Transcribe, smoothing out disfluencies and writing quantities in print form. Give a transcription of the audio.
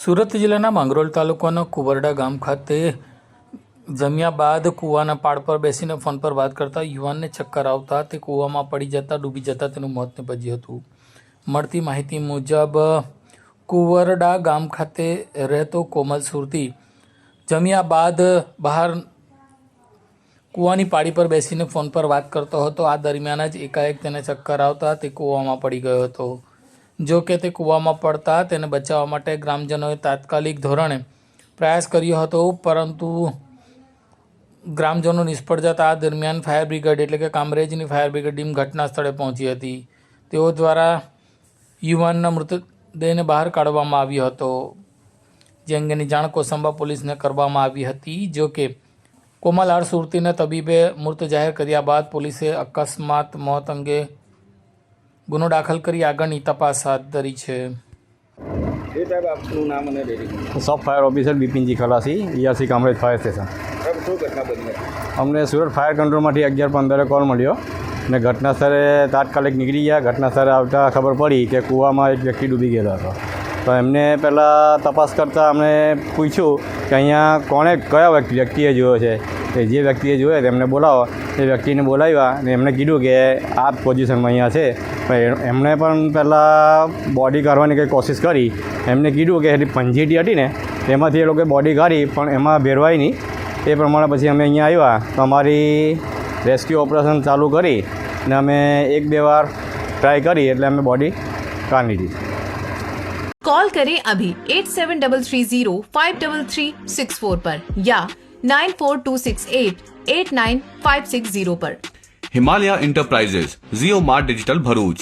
સુરત જિલ્લાના માંગરોળ તાલુકાના કુંવરડા ગામ ખાતે જમ્યા બાદ કૂવાના પાળ પર બેસીને ફોન પર વાત કરતા યુવાનને ચક્કર આવતા તે કૂવામાં પડી જતા ડૂબી જતા તેનું મોત નીપજ્યું હતું. મળતી માહિતી મુજબ કુંવરડા ગામ ખાતે રહેતો કોમલ સુરતી જમ્યા બાદ બહાર કૂવાની પાળી પર બેસીને ફોન પર વાત કરતો હતો. આ દરમિયાન જ એકાએક તેને ચક્કર આવતા તે કૂવામાં પડી ગયો હતો. જો કે તે કૂવામાં પડતા તેને બચાવવા માટે ગ્રામજનોએ તાત્કાલિક ધોરણે પ્રયાસ કર્યો હતો, પરંતુ ગ્રામજનો નિષ્ફળ જતા આ દરમિયાન ફાયર બ્રિગેડ એટલે કે કામરેજની ફાયર બ્રિગેડ ટીમ ઘટના સ્થળે પહોંચી હતી. તેઓ દ્વારા યુવાનના મૃતદેહને બહાર કાઢવામાં આવ્યો હતો, જે અંગેની જાણ કોસંબા પોલીસને કરવામાં આવી હતી. જો કે કોમલ સુરતીને તબીબે મૃત જાહેર કર્યા બાદ પોલીસે અકસ્માત મોત અંગે ગુનો દાખલ કરી આગળની તપાસ હાથ ધરી છે. સાહેબ આપનું નામ અને રેડિંગ. સબ fire officer બિપિનજી ખલાસી, ERC Kamrej fire station. સાહેબ શું ઘટના બની? અમને સુરત ફાયર કંટ્રોલમાંથી 11:15 કોલ મળ્યો ને ઘટના સ્થળે તાત્કાલિક નીકળી ગયા. ઘટના સ્થળે આવતા ખબર પડી કે કૂવામાં એક વ્યક્તિ ડૂબી ગયેલો હતો. તો એમને પહેલાં તપાસ કરતાં અમને પૂછ્યું કે અહીંયા કયા વ્યક્તિએ જોયો છે. કે જે વ્યક્તિએ જોયો તેમને બોલાવો. એ વ્યક્તિને બોલાવ્યા અને એમને કીધું કે આ પોઝિશનમાં અહીંયા છે. પણ એમણે પણ પહેલાં બોડી કાઢવાની કંઈ કોશિશ કરી. એમને કીધું કે એની પંજીટી હતી ને તેમાંથી એ લોકોએ બોડી કાઢી, પણ એમાં ભેરવાઈ નહીં. એ પ્રમાણે પછી અમે અહીંયા આવ્યા તો અમારી રેસ્ક્યુ ઓપરેશન ચાલુ કરી અને અમે 1-2 વાર ટ્રાય કરી એટલે અમે બોડી કાઢી લીધી. कॉल करें अभी 8733053364 पर या 9426889560 पर. हिमालय इंटरप्राइजेज, जियो मार्ट डिजिटल भरूच,